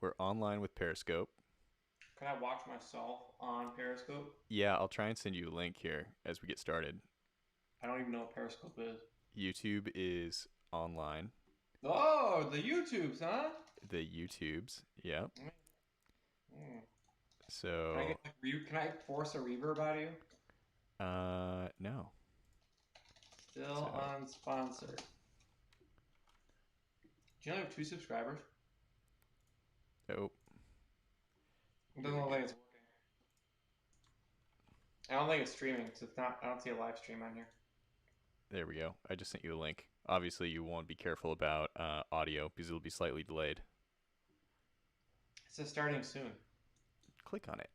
We're online with Periscope. Can I watch myself on Periscope? Yeah, I'll try and send you a link here as we get started. I don't even know what Periscope is. YouTube is online. Oh, the YouTubes, huh? The YouTubes. Yeah. Hmm. Can I get So, like can I force a reverb out of you? no. Still So, unsponsored. Do you only have 2 subscribers? oh, It here doesn't we look go. like it's working. I don't think it's streaming because it's not. I don't see a live stream on here. There we go. I just sent you a link. Obviously, you want to be careful about audio because it'll be slightly delayed. It says starting soon. Click on it.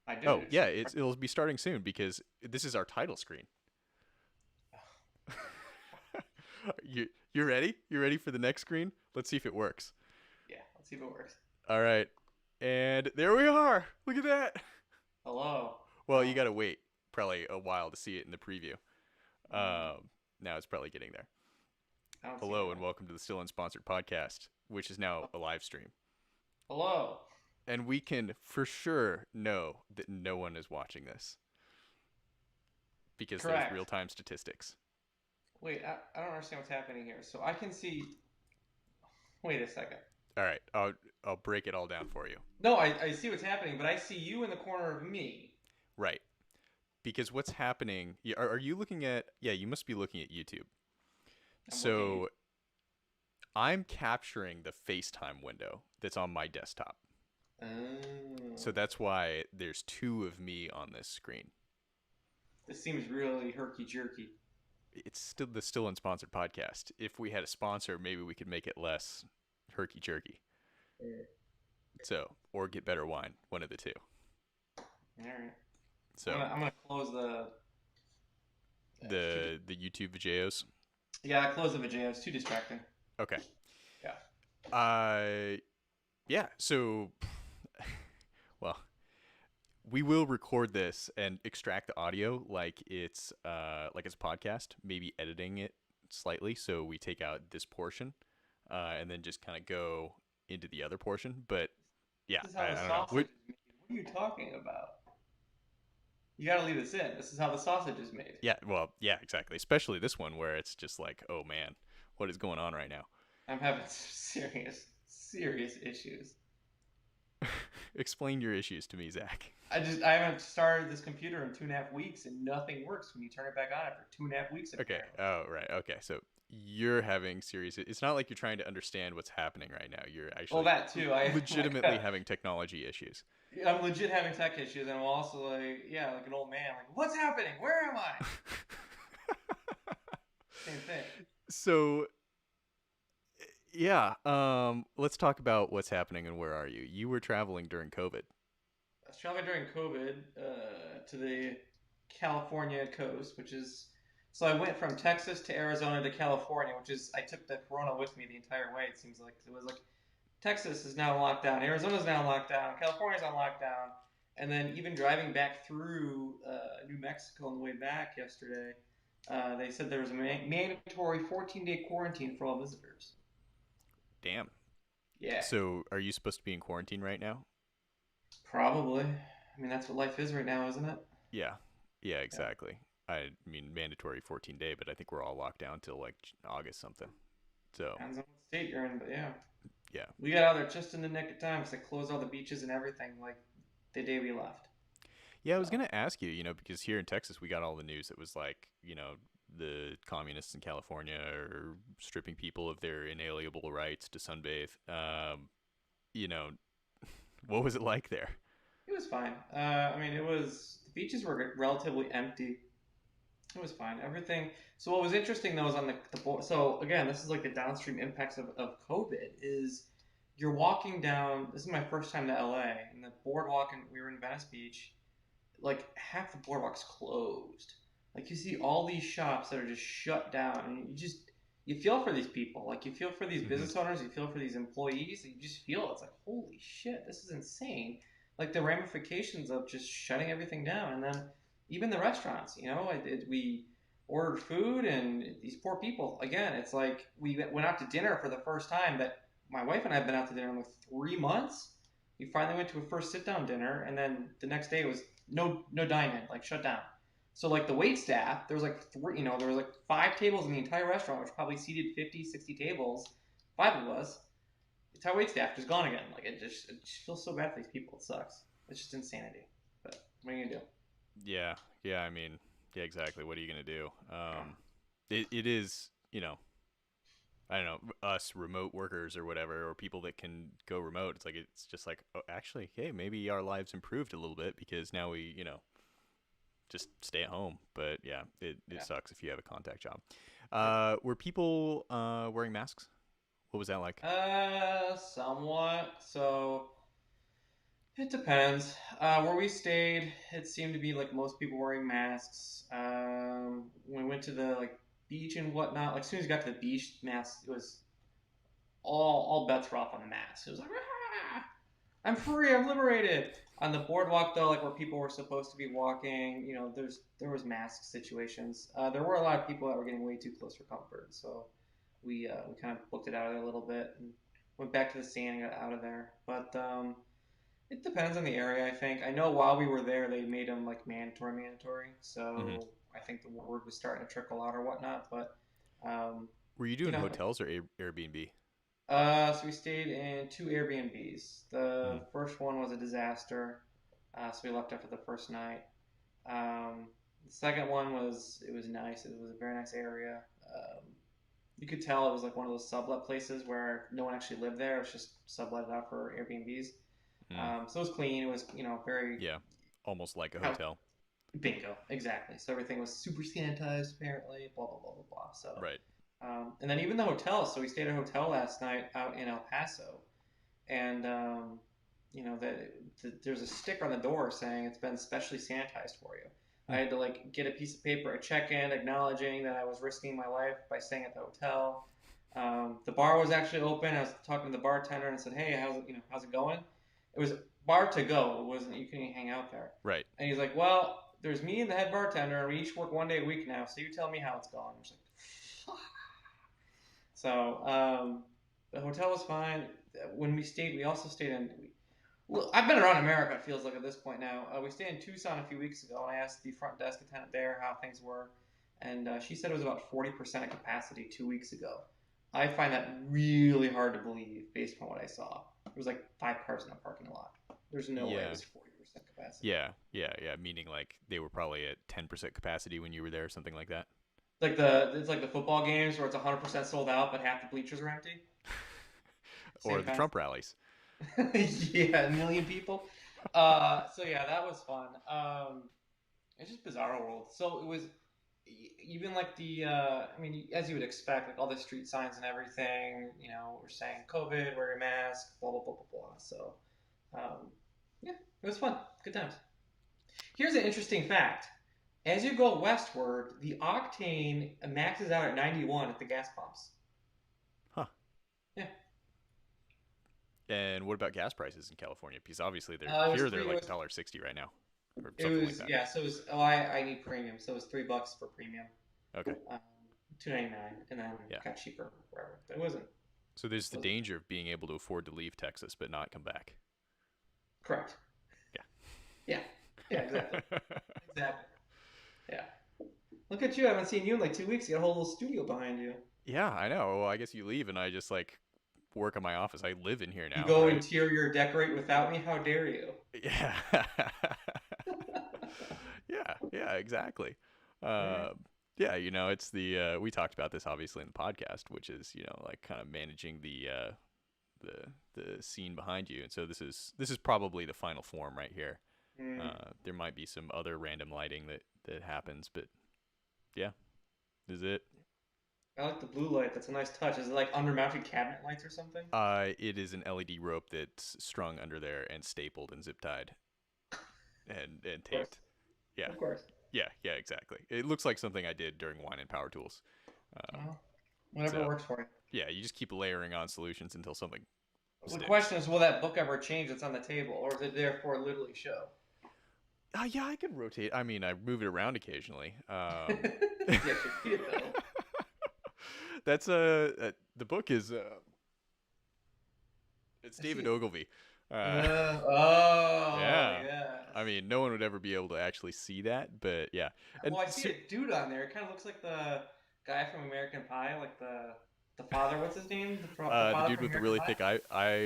I did Oh, it. yeah, it'll be starting soon because this is our title screen. You're ready? You ready for the next screen? Let's see if it works. Yeah, let's see if it works. All right. And there we are. Look at that. Hello. Well, you Oh, got to wait probably a while to see it in the preview. mm, Now it's probably getting there. I don't see Hello and that. welcome to the Still Unsponsored podcast, which is now a live stream. Hello. And we can for sure know that no one is watching this because there's real Correct. time statistics. Wait, I don't understand what's happening here. So I can see. Wait a second. All right, I'll break it all down for you. No, I see what's happening, but I see you in the corner of me. Right. Because what's happening, are you looking at, yeah, you must be looking at YouTube. I'm looking at you. So I'm capturing the FaceTime window that's on my desktop. So Oh, that's why there's two of me on this screen. this seems really herky jerky. It's still the Still Unsponsored podcast. If we had a sponsor, maybe we could make it less herky jerky. So, or get better wine, one of the two. All right, So, I'm gonna close the. Too the YouTube videos. yeah, I closed the vajayjay. It's too distracting. Okay. Yeah. Uh yeah, so well, we will record this and extract the audio like it's a podcast, maybe editing it slightly so we take out this portion and then just kind of go into the other portion. But yeah, This is how I the don't know. sausage is made. What are you talking about? You gotta leave this in. This is how the sausage is made. Yeah, well, yeah, exactly. Especially this one where it's just like, oh man, what is going on right now? I'm having serious, serious issues. Explain your issues to me, Zach. I haven't started this computer in 2.5 weeks and nothing works when you turn it back on after 2.5 weeks Okay. apparently. Oh, right. Okay. So you're having serious. It's not like you're trying to understand what's happening right now. You're Well, actually that too. I legitimately like having technology issues. I'm legit having tech issues, and I'm also like, yeah, like an old man. Like, what's happening? Where am I? Same thing. So yeah, let's talk about what's happening and where are you? You were traveling during COVID. I was traveling during COVID to the California coast, which is so I went from Texas to Arizona to California, which is I took the Corona with me the entire way. It seems like it was like Texas is now locked down, Arizona's now locked down, California's on lockdown, and then even driving back through New Mexico on the way back yesterday, they said there was a mandatory 14-day quarantine for all visitors. Damn. Yeah, So are you supposed to be in quarantine right now? probably. I mean, that's what life is right now, isn't it? Yeah. Yeah, Yeah, exactly. I mean mandatory 14-day, but I think we're all locked down till like August something. So, depends on what state you're in, but yeah. yeah. We got out there just in the nick of time because they closed all the beaches and everything like the day we left. Yeah, I was So gonna ask you, because here in Texas we got all the news that was like, the communists in California are stripping people of their inalienable rights to sunbathe. You know, what was it like there? it was fine. I mean, it was the beaches were relatively empty. It was fine. Everything. So what was interesting though is on the board. So again, this is like the downstream impacts of COVID. Is you're walking down. This is my first time to LA, and the boardwalk, and we were in Venice Beach. Like half the boardwalk's closed. Like you see all these shops that are just shut down, and you feel for these people. Like you feel for these Hmm. business owners, you feel for these employees. You just feel it's like holy shit, this is insane. Like the ramifications of just shutting everything down, and then even the restaurants. We ordered food, and these poor people. Again, it's like we went out to dinner for the first time, but my wife and I have been out to dinner in like 3 months. We finally went to a first sit down dinner, and then the next day it was no dine in, like shut down. So like the wait staff, there was like three, there was like 5 tables in the entire restaurant, which probably seated 50, 60 tables, 5 of us. The entire wait staff just gone again. Like it just feels so bad for these people. It sucks. It's just insanity. But what are you gonna do? Yeah, yeah. I mean, yeah, exactly. What are you gonna do? It is, I don't know, us remote workers or whatever, or people that can go remote. It's just like, oh, actually, hey, maybe our lives improved a little bit because now we, just stay at home. But yeah, it Yeah. sucks if you have a contact job. Were people wearing masks? What was that like? Somewhat. So it depends. Where we stayed, it seemed to be like most people wearing masks. When we went to the like beach and whatnot, like as soon as we got to the beach, masks. It was all bets were off on the masks. It was like, ah, I'm free, I'm liberated. On the boardwalk though, like where people were supposed to be walking, there was mask situations. There were a lot of people that were getting way too close for comfort, so we kind of booked it out of there a little bit and went back to the sand and got out of there. But it depends on the area, I think. I know while we were there, they made them like mandatory. Hmm. So I think the word was starting to trickle out or whatnot. But um, Were you you doing know, hotels or Airbnb? so we stayed in two Airbnbs. The Mm. first one was a disaster, so we left after the first night. Um, the second one was nice. It was a very nice area. Um, you could tell it was like one of those sublet places where no one actually lived there. It was just subletted out for Airbnbs. Mm. So it was clean. It was very Yeah, almost like a kind of hotel. bingo exactly. So everything was super sanitized apparently. Blah blah blah blah blah. So Right. and then even the hotel. So we stayed at a hotel last night out in El Paso, and there's a sticker on the door saying it's been specially sanitized for you. I Hmm. had to like get a piece of paper, a check-in acknowledging that I was risking my life by staying at the hotel. The bar was actually open. I was talking to the bartender and I said, "Hey, how's it going?" It was bar to go. It wasn't you couldn't hang out there. Right. And he's like, "Well, there's me and the head bartender, and we each work one day a week now. So you tell me how it's going." I was like, so the hotel was fine. When we stayed, we also stayed in. Well, I've been around America. It feels like at this point now. We stayed in Tucson a few weeks ago, and I asked the front desk attendant there how things were, and she said it was about 40% of capacity 2 weeks ago. I find that really hard to believe based on what I saw. There was like 5 cars in a parking lot. There's no way it Yeah. was 40% capacity. Yeah. Yeah. Yeah. Meaning like they were probably at 10% capacity when you were there, or something like that. It's like the football games where it's 100% sold out, but half the bleachers are empty. Or Same the kind of Trump rallies. yeah, a million people. So yeah, that was fun. It's just bizarre world. So it was even like I mean, as you would expect, like all the street signs and everything. We're saying COVID, wear your mask, blah blah blah blah blah. So yeah, it was fun. Good times. Here's an interesting fact. As you go westward, the octane maxes out at 91 at the gas pumps. Huh. Yeah, And what about gas prices in California? Because obviously they're it was here. They're three. It like was $1.60 right now, or It something like was that. yeah. So it was. Oh, I need premium. So it was $3 for premium. Okay. Um, 2.99, and then Yeah. got cheaper wherever. But it wasn't. So there's the Wasn't danger of being able to afford to leave Texas but not come back. correct. Yeah. Yeah. Exactly. Yeah. Exactly. Yeah. Look at you. I haven't seen you in like 2 weeks. You got a whole little studio behind you. Yeah, I know. Well, I guess you leave and I just like work in my office. I live in here You now, go right? interior decorate without me. How dare you? Yeah. Yeah, yeah, exactly. Yeah. Uh, yeah, it's the we talked about this obviously in the podcast, which is like kind of managing the scene behind you, and so this is probably the final form right here. Mm. There might be some other random lighting that happens, but yeah, this is it. I like the blue light. That's a nice touch. Is it like undermounted cabinet lights or something? It is an LED rope that's strung under there and stapled and zip tied and Of course. taped. Yeah, Of course. yeah, exactly. It looks like something I did during Wine and Power Tools. Um, Well, whatever so works for you. yeah, you just keep layering on solutions until something The sticks. question is, will that book ever change that's on the table, or is it there for literally show? Yeah, I could rotate. I mean, I move it around occasionally. Yes, you did though. That's the book is It's I David see. Ogilvy. Uh, Oh yeah. yes. I mean, no one would ever be able to actually see that, but yeah. And Well, I see a dude on there. It kind of looks like the guy from American Pie, like the father. What's his name? The the father dude from with the American really Pie. thick eye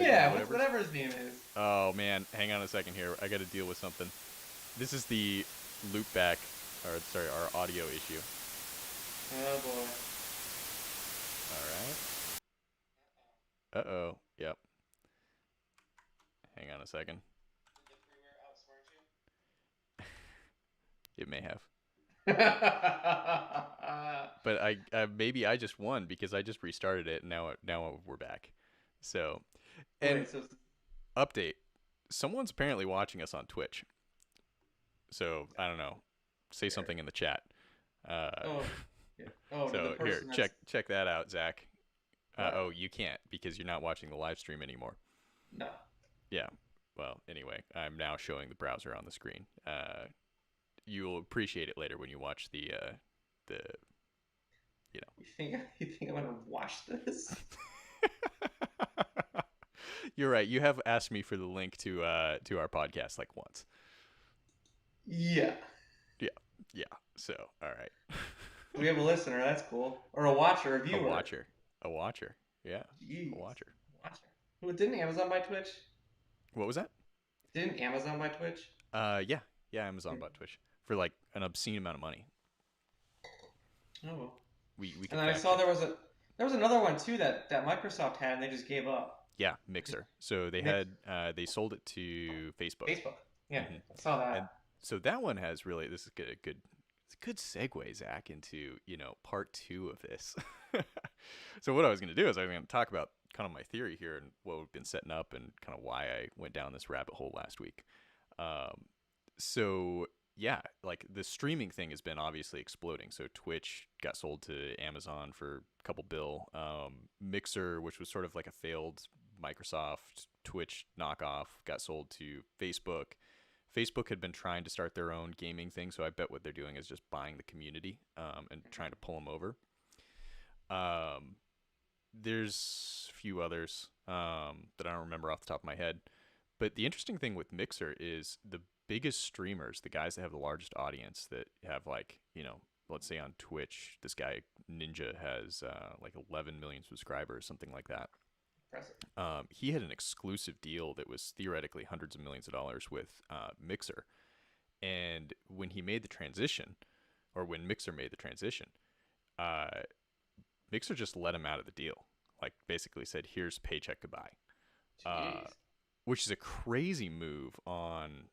Yeah, what's whatever's. whatever his name is. Oh man, hang on a second here. I got to deal with something. This is the loopback, or sorry, our audio issue. Oh boy. All right. Uh-oh. Yep. Hang on a second. Did the freeware outsmart you? It may have. But maybe I just won because I just restarted it and now we're back. So, and Wait, so update. Someone's apparently watching us on Twitch. So, I don't know. Say here. something in the chat. Uh, Oh, yeah. Oh, to the so here, person that's check that out, Zach. what? Oh, you can't because you're not watching the live stream anymore. No. Yeah. Well, anyway, I'm now showing the browser on the screen. You'll appreciate it later when you watch the you You think I'm gonna watch this? know. You're right. You have asked me for the link to our podcast like once. Yeah. Yeah. Yeah. So, all right. We have a listener. That's cool. Or a watcher, a A viewer. watcher. A watcher. Yeah. A Jeez. watcher. Watcher. Who didn't Amazon buy Twitch? What was that? Didn't Amazon buy Twitch? Yeah. Yeah, Amazon bought Twitch for like an obscene amount of money. Oh well. We And could then I fact saw check. there was another one too that Microsoft had and they just gave up. Yeah, Mixer. So they Mix had they sold it to Facebook. Facebook. Yeah, Hmm. I saw And that. so that one has really this is good it's a good segue, Zach, into part two of this. So what I was going to do is I was going to talk about kind of my theory here and what we've been setting up and kind of why I went down this rabbit hole last week. Um, so yeah, like the streaming thing has been obviously exploding. So Twitch got sold to Amazon for a couple bill. Mixer, which was sort of like a failed Microsoft Twitch knockoff, got sold to Facebook. Facebook had been trying to start their own gaming thing, so I bet what they're doing is just buying the community and trying to pull them over. Um, there's a few others that I don't remember off the top of my head. But the interesting thing with Mixer is the biggest streamers, the guys that have the largest audience that have like, let's say on Twitch, this guy Ninja has like 11 million subscribers, something like that. Impressive. He had an exclusive deal that was theoretically hundreds of millions of dollars with Mixer. And when he made the transition, or when Mixer made the transition, uh, Mixer just let him out of the deal. Like basically said, here's paycheck goodbye. Uh, Jeez. which is a crazy move on,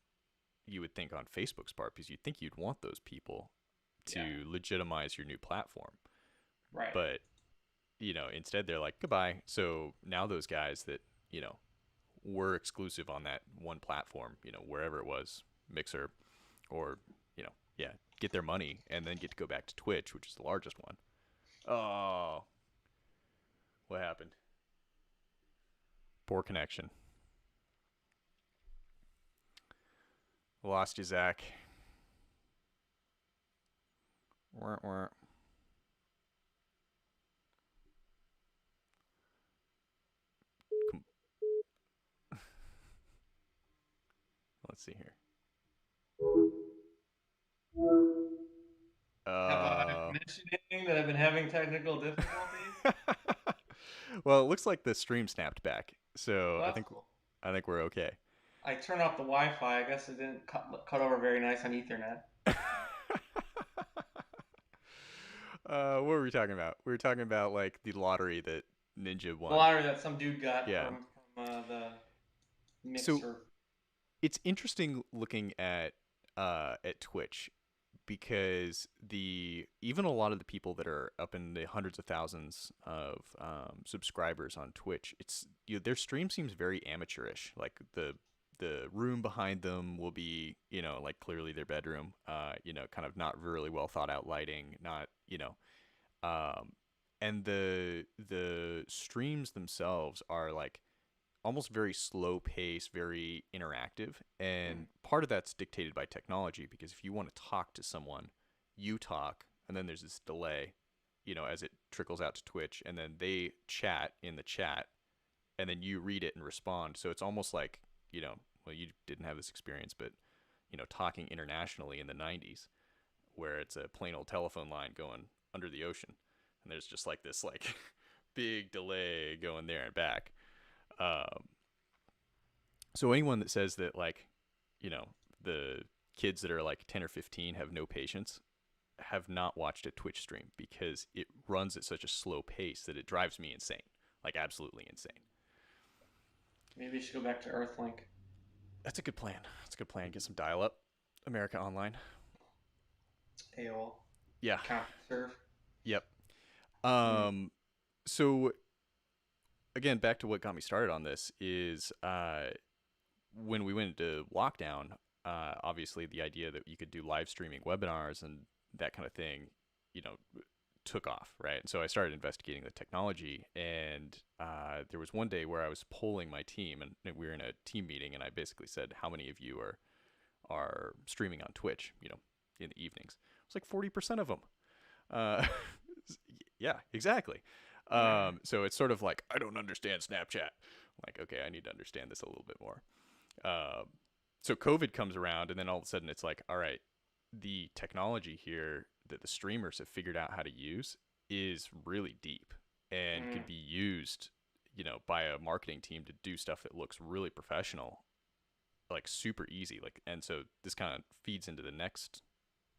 you would think, on Facebook's part, because you'd think you'd want those people to Yeah. legitimize your new platform. Right. But, instead they're like, goodbye. So now those guys that, were exclusive on that one platform, wherever it was, Mixer, or, yeah, get their money and then get to go back to Twitch, which is the largest one. Oh, what happened? Poor connection. Lost you, Zach. Wah, wah. Com- Let's see here. Have I mentioned that I've been having technical difficulties? Well, it looks like the stream snapped back, so Well, I that's think cool. I think we're okay. I turned off the Wi-Fi. I guess it didn't cut over very nice on Ethernet. What were we talking about? We were talking about like the lottery that Ninja The won. lottery that some dude got Yeah. from the So mixer. it's interesting looking at Twitch because even a lot of the people that are up in the hundreds of thousands of subscribers on Twitch, it's their stream seems very amateurish. Like the room behind them will be like clearly their bedroom. Kind of not really well thought out lighting, not um, and the streams themselves are like almost very slow pace, very interactive. Mm. And part of that's dictated by technology because if you want to talk to someone, you talk, and then there's this delay, as it trickles out to Twitch, and then they chat in the chat, and then you read it and respond. So it's almost like, well, you didn't have this experience, but talking internationally in the 90s, where it's a plain old telephone line going under the ocean, and there's just like this like big delay going there and back. Um, so anyone that says that, like, the kids that are like 10 or 15 have no patience have not watched a Twitch stream, because it runs at such a slow pace that it drives me insane, like absolutely insane. Maybe you should go back to Earthlink. That's a good plan. That's a good plan. Get some dial up, America Online. AOL. Yeah. CompuServe. Yep. So again, back to what got me started on this is when we went into lockdown, obviously the idea that you could do live streaming webinars and that kind of thing, took off, right? And so I started investigating the technology, and there was one day where I was polling my team, and we were in a team meeting, and I basically said, how many of you are streaming on Twitch, in the evenings? It's like 40% of them. Yeah, exactly. So it's sort of like, I don't understand Snapchat. I'm like, okay, I need to understand this a little bit more. So COVID comes around, and then all of a sudden it's like, all right, the technology here that the streamers have figured out how to use is really deep and could be used, by a marketing team to do stuff that looks really professional, like super easy. Like, and so this kind of feeds into the next,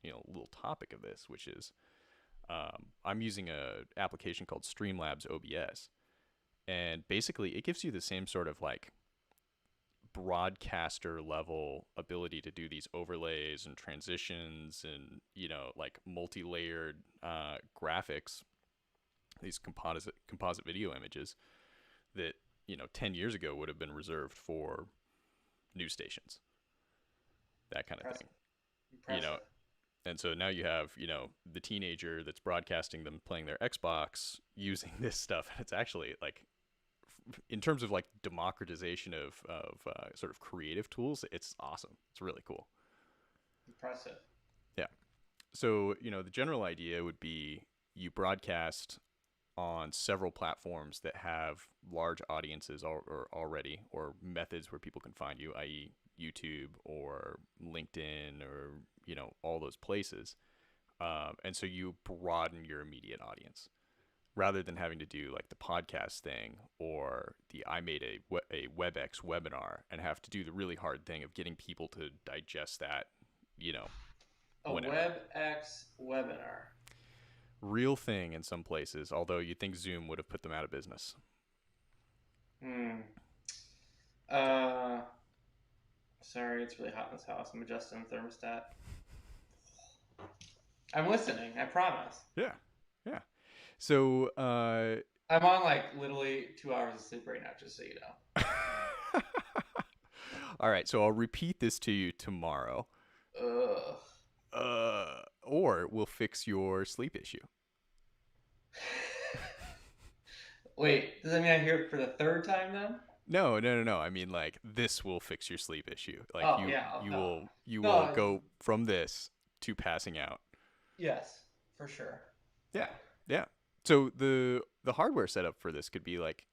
little topic of this, which is, I'm using a application called Streamlabs OBS, and basically it gives you the same sort of like broadcaster level ability to do these overlays and transitions and like multi-layered graphics, these composite video images that 10 years ago would have been reserved for news stations, that kind of thing. Impressive. And so now you have the teenager that's broadcasting them playing their Xbox using this stuff. It's actually like, in terms of like democratization of sort of creative tools, it's awesome. It's really cool. Impressive. Yeah. So, the general idea would be you broadcast on several platforms that have large audiences already, or methods where people can find you, i.e. YouTube or LinkedIn or, all those places. And so you broaden your immediate audience, rather than having to do like the podcast thing or I made a WebEx webinar and have to do the really hard thing of getting people to digest that, A whenever. WebEx webinar. Real thing in some places, although you'd think Zoom would have put them out of business. Sorry, it's really hot in this house. I'm adjusting the thermostat. I'm listening, I promise. Yeah. So I'm on like literally 2 hours of sleep right now, just so you know. All right, so I'll repeat this to you tomorrow. Or we'll fix your sleep issue. Wait, does that mean I hear it for the third time then? No. I mean, like, this will fix your sleep issue. Like, you will go from this to passing out. Yes, for sure. Yeah. So the hardware setup for this could be like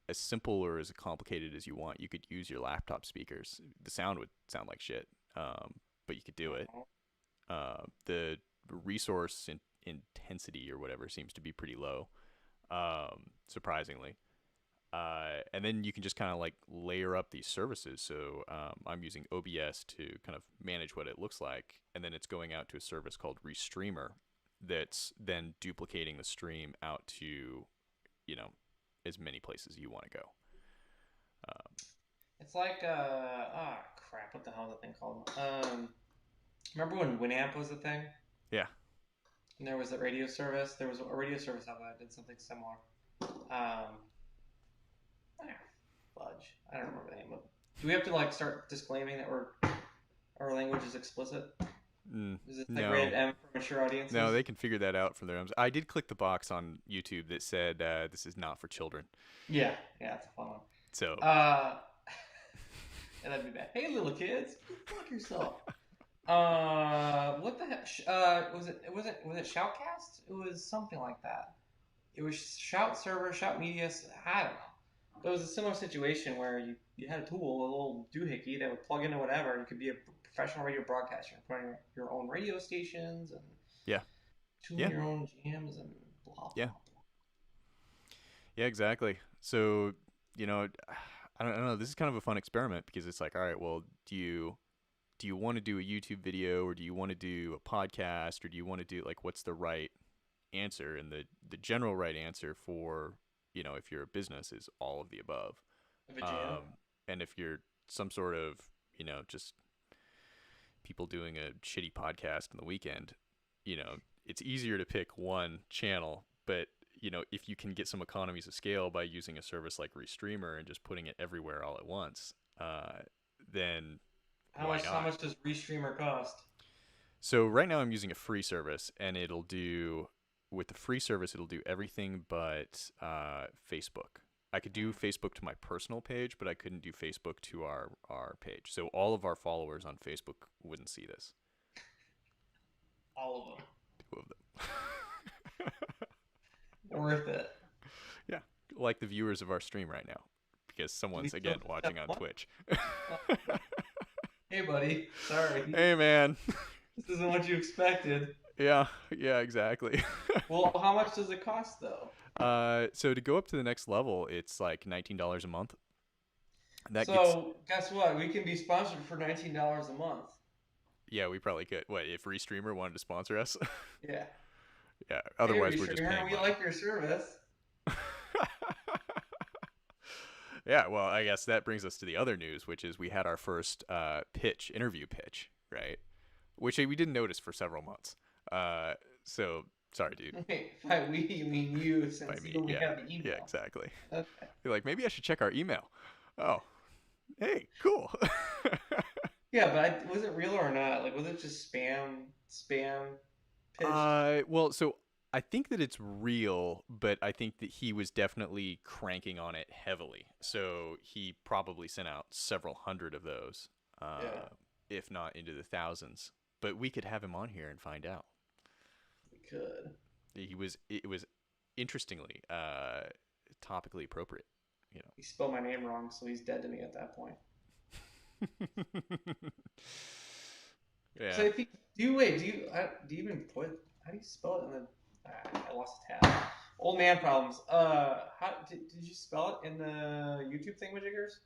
as simple or as complicated as you want. You could use your laptop speakers. The sound would sound like shit, but you could do it. The resource intensity or whatever seems to be pretty low, surprisingly. And then you can just kind of like layer up these services. So I'm using OBS to kind of manage what it looks like, and then it's going out to a service called Restreamer that's then duplicating the stream out to, as many places as you want to go. It's like crap, what the hell is that thing called? Remember when Winamp was a thing? Yeah. And there was a radio service. There was a radio service out there that did something similar. Fudge. I don't remember the name of it. Do we have to like start disclaiming that our language is explicit? Is it like No. rated M for mature audiences? No, they can figure that out from their own. I did click the box on YouTube that said this is not for children. Yeah, it's a fun one. So. And that'd be bad. Hey, little kids, fuck yourself. What the heck? Was it Shoutcast? It was something like that. It was Shout server, Shout media. I don't know. it was a similar situation where you had a tool, a little doohickey that would plug into whatever. You could be a professional radio broadcaster, running your own radio stations and Yeah. tune Yeah. your own jams and blah blah Yeah. blah. Yeah, exactly. So, I don't know. This is kind of a fun experiment because it's like, all right, well, do you want to do a YouTube video, or do you want to do a podcast, or do you want to do, like, what's the right answer? And the general right answer for, if you're a business, is all of the above. Of a jam. And if you're some sort of, just people doing a shitty podcast on the weekend, it's easier to pick one channel. But, if you can get some economies of scale by using a service like Restreamer and just putting it everywhere all at once, then why How not? much does Restreamer cost? So right now I'm using a free service, and with the free service, it'll do everything but Facebook. I could do Facebook to my personal page, but I couldn't do Facebook to our page. So all of our followers on Facebook wouldn't see this. All of them. Two of them. Worth it. Yeah, like the viewers of our stream right now, because We someone's still again watching on have Twitch. Hey, buddy. Sorry. Hey, man. This isn't what you expected. Yeah, exactly. Well, how much does it cost, though? So to go up to the next level, it's like $19 a month. That gets So, guess what? We can be sponsored for $19 a month. Yeah, we probably could. What if Restreamer wanted to sponsor us? Yeah. Yeah. Hey, Otherwise, we're just Restreamer, paying we money. like your service. Yeah. Well, I guess that brings us to the other news, which is we had our first interview pitch, right? Which we didn't notice for several months. So sorry, dude. Wait, by we, you mean you, By since me. you only Yeah. have the Yeah. email. Exactly. Okay. You're like, maybe I should check our email. Oh, hey, cool. Yeah, but was it real or not? Like, was it just spam pitched? Well, so I think that it's real, but I think that he was definitely cranking on it heavily. So he probably sent out several hundred of those, Yeah, if not into the thousands. But we could have him on here and find out. we could. It was interestingly, topically appropriate, you He spelled my name wrong, so he's dead to me at that point. know. So Yeah. if he, do you even put, how do you spell it in the, I lost a tab. Old man problems. How did you spell it in the YouTube thingamajiggers?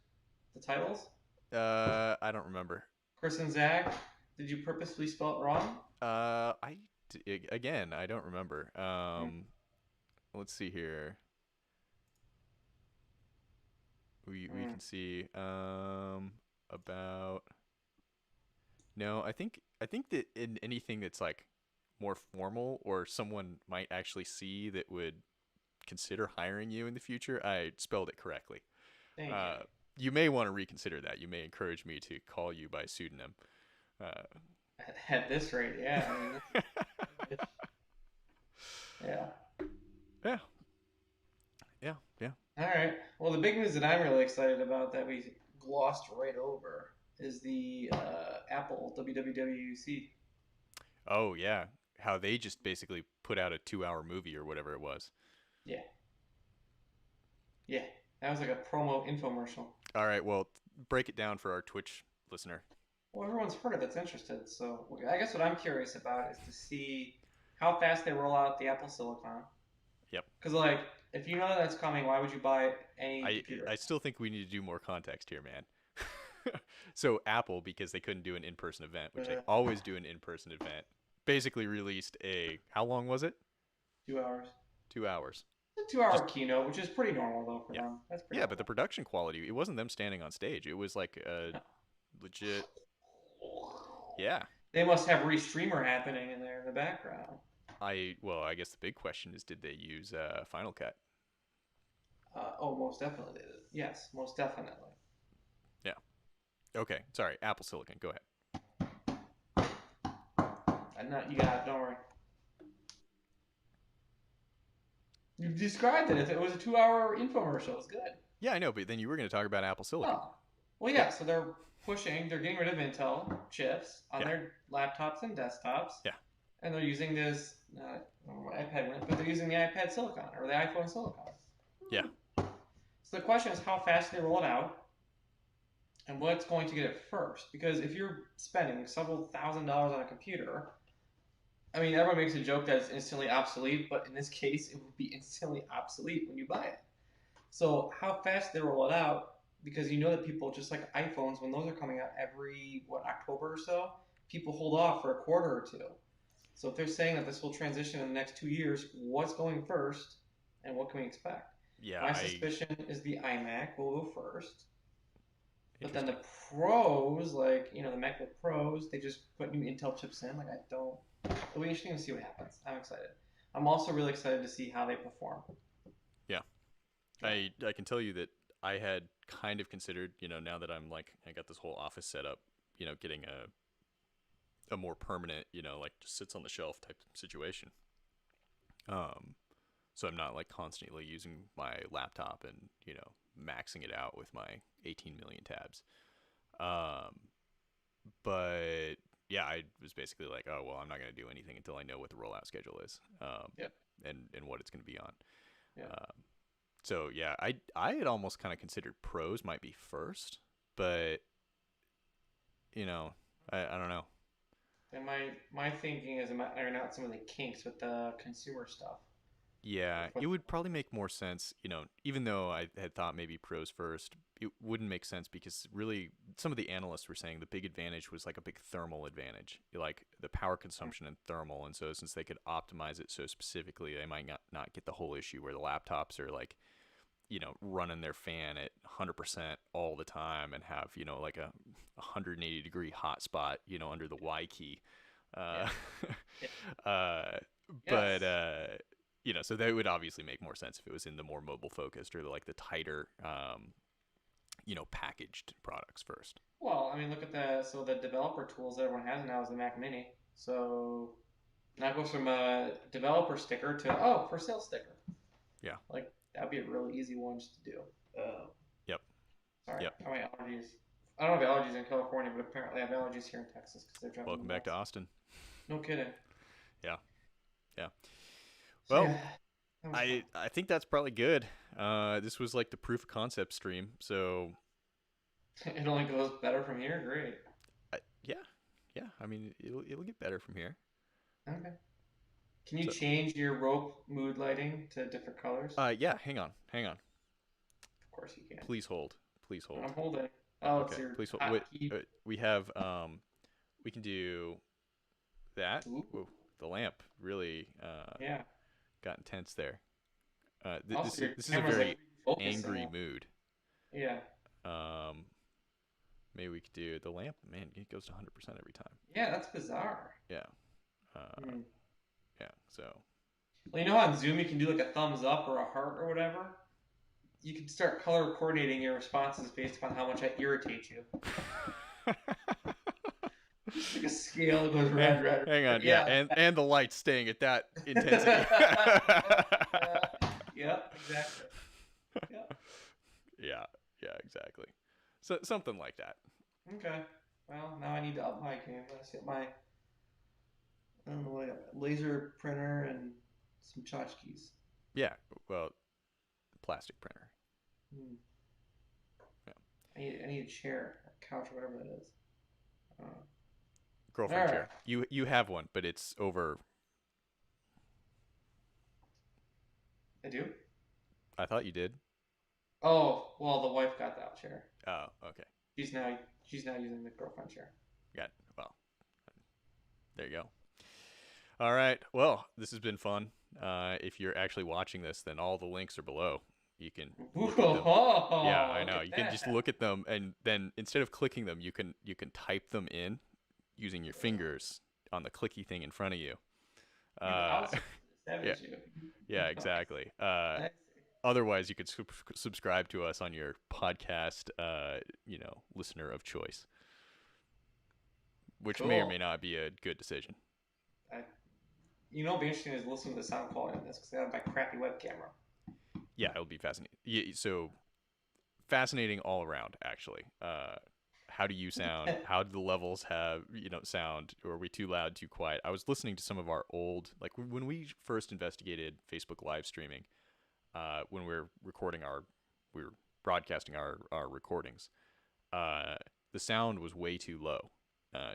The titles? I don't remember. Chris and Zach, did you purposely spell it wrong? Again, I don't remember. Hmm. Let's see here. We Hmm. can see about no, I think that in anything that's like more formal, or someone might actually see that would consider hiring you in the future, I spelled it correctly. Thank you. Uh, you may want to reconsider that. You may encourage me to call you by pseudonym. Uh, At this rate, yeah. I mean, yeah. yeah, yeah. All right. Well, the big news that I'm really excited about that we glossed right over is the Apple WWDC. Oh yeah, how they just basically put out a 2-hour movie or whatever it was. Yeah. Yeah. That was like a promo infomercial. All right, well, break it down for our Twitch listener. Well, everyone's heard of it that's interested. So I guess what I'm curious about is to see how fast they roll out the Apple Silicon. Yep. Because, like, if you know that's coming, why would you buy any I computer? I still think we need to do more context here, man. So Apple, because they couldn't do an in-person event, which they Uh, always do an in-person event, basically released how long was it? 2 hours. 2 hours. It's a 2 hour Just keynote, which is pretty normal though for yeah, them. That's pretty yeah. But the normal. production quality, it wasn't them standing on stage. It was like a No. legit, yeah. They must have Restreamer happening in there in the background. I guess the big question is, did they use Final Cut? Oh, most definitely. Yes, most definitely. Yeah. Okay. Sorry, Apple Silicon. Go ahead. And not, you got it. Don't worry. You described it. It was a 2 hour infomercial. It's good. Yeah, I know, but then you were going to talk about Apple Silicon. Oh, well, yeah. So they're getting rid of Intel chips on Yeah. their laptops and desktops. Yeah. And they're using this. I don't know what iPad went, but they're using the iPad Silicon or the iPhone Silicon. Yeah. So the question is how fast they roll it out and what's going to get it first. Because if you're spending several $1,000s on a computer, I mean, everyone makes a joke that it's instantly obsolete, but in this case, it will be instantly obsolete when you buy it. So how fast they roll it out, because you know that people, just like iPhones, when those are coming out every, what, October or so, people hold off for a quarter or two. So if they're saying that this will transition in the next 2 years, what's going first and what can we expect? Yeah, My I suspicion is the iMac will go first. But then interesting. the pros, like, the MacBook Pros, they just put new Intel chips in. Like, I don't. It'll be interesting to see what happens. I'm excited. I'm also really excited to see how they perform. Yeah. Yeah. I can tell you that I had kind of considered, now that I'm like I got this whole office set up, getting a more permanent, like just sits on the shelf type situation. Um so I'm not like constantly using my laptop and, maxing it out with my 18 million tabs. Um but yeah, I was basically like, oh well, I'm not going to do anything until I know what the rollout schedule is, Yeah. and what it's going to be on. Yeah. Um, so yeah, I had almost kind of considered pros might be first, but you know, I don't know. And my thinking is iron out some of the kinks with the consumer stuff. Yeah, For, it would probably make more sense, even though I had thought maybe pros first, it wouldn't make sense because really some of the analysts were saying the big advantage was like a big thermal advantage, like the power consumption and thermal. And so since they could optimize it so specifically, they might not get the whole issue where the laptops are like, running their fan at 100% all the time and have, like a 180-degree hot spot, under the Y key. yeah. Uh, Yeah. uh, but, Yes. so that would obviously make more sense if it was in the more mobile focused or like the tighter, packaged products first. Well, I mean, look at the developer tools that everyone has now is the Mac Mini. So now it goes from a developer sticker to for sale sticker. Yeah. Like that'd be a really easy one just to do. Uh, Yep. Sorry, Yep. my allergies. I don't have allergies in California, but apparently I have allergies here in Texas because they're driving me Welcome back to nuts. Austin. No kidding. Yeah. Yeah. So Well, yeah, that was fun. I think that's probably good. This was like the proof of concept stream. So It only goes better from here. Great. yeah, yeah. I mean, it'll get better from here. Okay. Can you So, change your rope mood lighting to different colors? yeah. Hang on. Of course you can. Please hold. Please hold. I'm holding. Oh, it's Okay. your Please hold. Wait. hotkey. We have we can do that. Ooh, Ooh, the lamp really yeah. got intense there. Also, your This is a camera's like very focusing angry now. mood. Yeah. Um, maybe we could do the lamp. Man, it goes to 100% every time. Yeah, that's bizarre. Yeah. Uh, Hmm. yeah. So. Well, you know how on Zoom you can do like a thumbs up or a heart or whatever? You can start color coordinating your responses based upon how much I irritate you. Just like a scale that goes red, red, Hang red. on, yeah, Yeah. and the lights staying at that intensity. Yeah. Yep, exactly. Yep. Yeah, yeah, exactly. So something like that. Okay. Well, now I need to up my game. Let's get my I don't know what I got. Laser printer and some tchotchkes. Yeah, well, plastic printer. Hmm. Yeah. I need a chair, a couch, or whatever that is. All Girlfriend right. chair. You have one, but it's over. I do. I thought you did. Oh, well, the wife got that chair. Oh, okay. She's now she's now using the girlfriend chair. Got well. There you go. All right. Well, this has been fun. If you're actually watching this, then all the links are below. You can look at them. Yeah, I Look know. at You can just that. look at them, and then instead of clicking them, you can type them in using your fingers on the clicky thing in front of you. You've Uh, outsourced this, yeah, haven't you? yeah, exactly. I Otherwise, you could subscribe to us on your podcast, listener of choice, which may or Cool. may not be a good decision. I, what'll be interesting is listen to the sound quality on this because I have my crappy web camera. Yeah, it'll be fascinating. Yeah, so fascinating all around, actually. How do you sound? How do the levels have sound? Or are we too loud, too quiet? I was listening to some of our old, like when we first investigated Facebook live streaming, when we were recording our we were broadcasting our recordings, the sound was way too low.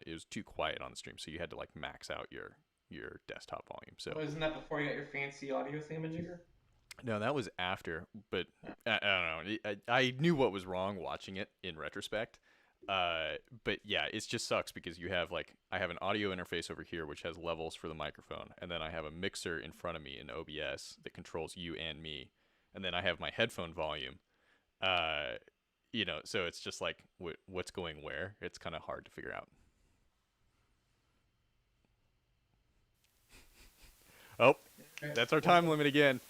It was too quiet on the stream, so you had to like max out your desktop volume. So Wasn't that before you got your fancy audio thingamajigger? no, that was after, but I don't know. I knew what was wrong watching it in retrospect. But yeah, it just sucks because you have like I have an audio interface over here which has levels for the microphone, and then I have a mixer in front of me in OBS that controls you and me, and then I have my headphone volume. Uh, so it's just like what's going where. It's kind of hard to figure out. Oh, Okay. that's our time limit again.